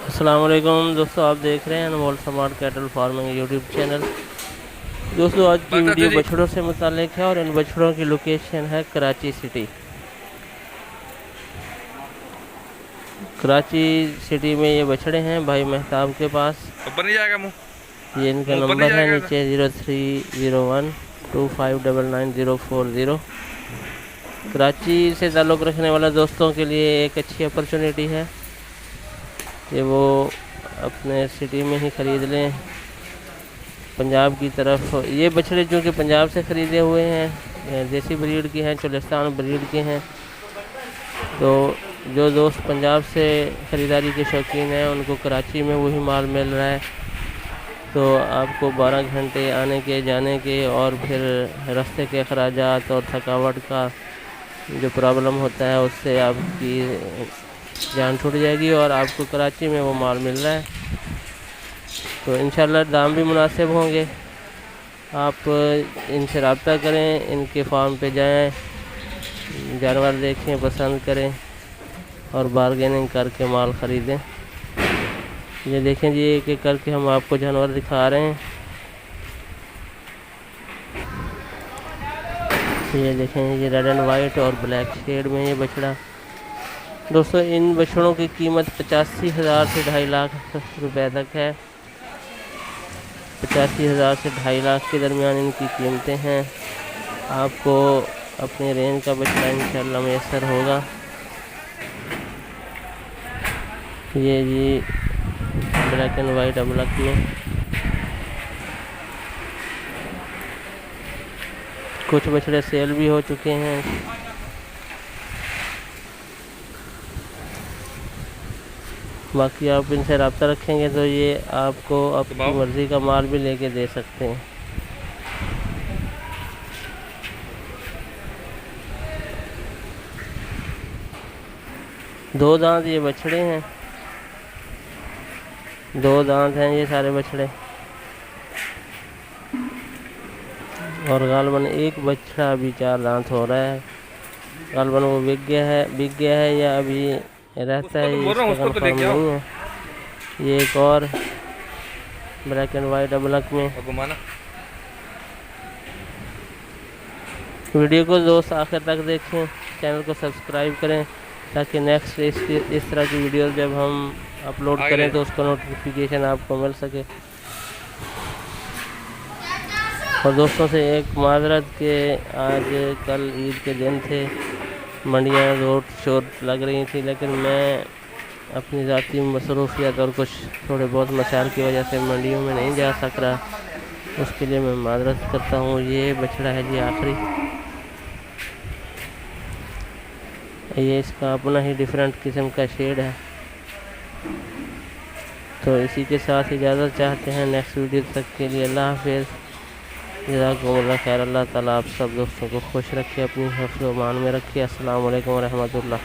अस्सलाम वालेकुम दोस्तों, आप देख रहे हैं Anmol smart cattle farming YouTube channel. दोस्तों, आज की वीडियो बछड़ों से मुताल्लिक है और इन बछड़ों की लोकेशन है कराची सिटी। कराची सिटी में ये बछड़े हैं भाई मेहताब के पास। ऊपर नहीं जाएगा मुँह। ये इनका नंबर है नीचे 030125999040। कराची से ताल्लुक़ रखने वाले दोस्तों के लिए एक अच्छी अपॉर्चुनिटी है कि वो अपने सिटी में ही ख़रीद लें। पंजाब की तरफ ये बछड़े जो कि पंजाब से ख़रीदे हुए हैं, देसी ब्रीड के हैं, चोलिस्तान ब्रीड के हैं। तो जो दोस्त पंजाब से ख़रीदारी के शौकीन हैं उनको कराची में वही माल मिल रहा है। तो आपको 12 घंटे आने के जाने के और फिर रास्ते के अखराजात और थकावट का जो प्रॉब्लम होता है उससे आपकी जान छूट जाएगी और आपको कराची में वो माल मिल रहा है। तो इंशाल्लाह दाम भी मुनासिब होंगे। आप इनसे रब्ता करें, इनके फार्म पे जाएं, जानवर देखें, पसंद करें और बारगेनिंग करके माल ख़रीदें। ये देखें जी, एक एक करके हम आपको जानवर दिखा रहे हैं। ये देखें, ये रेड एंड वाइट और ब्लैक शेड में ये बछड़ा। दोस्तों, इन बछड़ों की कीमत 85,000 से 2.5 लाख रुपए तक है। 85,000 से 2.5 लाख के दरमियान इनकी कीमतें हैं। आपको अपनी रेंज का बछड़ा इंशाल्लाह मैसर होगा। ये जी ब्लैक एंड वाइट अबलक में कुछ बछड़े सेल भी हो चुके हैं। बाकी आप इनसे रब्ता रखेंगे तो ये आपको अपनी मर्ज़ी का माल भी लेके दे सकते हैं। दो दांत ये बछड़े हैं, 2 दांत हैं ये सारे बछड़े। और गालबन एक बछड़ा अभी 4 दांत हो रहा है। गालबन वो बिक गया है या अभी रहता है, इसका कंफर्म नहीं है। ये एक और ब्लैक एंड वाइट अबलक में। वीडियो को दोस्त आखिर तक देखें, चैनल को सब्सक्राइब करें ताकि नेक्स्ट इस तरह की वीडियो जब हम अपलोड करें तो उसका नोटिफिकेशन आपको मिल सके। और दोस्तों से एक माजरत के आज कल ईद के दिन थे, मंडियाँ रोड शोर लग रही थी, लेकिन मैं अपनी ज़ाती मसरूफियत और कुछ थोड़े बहुत मसाइल की वजह से मंडियों में नहीं जा सक रहा। उसके लिए मैं माजरत करता हूँ। ये बछड़ा है जी आखिरी, ये इसका अपना ही डिफरेंट किस्म का शेड है। तो इसी के साथ इजाज़त चाहते हैं। नेक्स्ट वीडियो तक के लिए अल्लाह हाफ़िज़, जज़ाकुमुल्लाह खैर। अल्लाह ताला आप सब दोस्तों को खुश रखे, अपनी हिफ्ज़ व अमान में रखे। अस्सलाम वालेकुम व रहमतुल्लाह।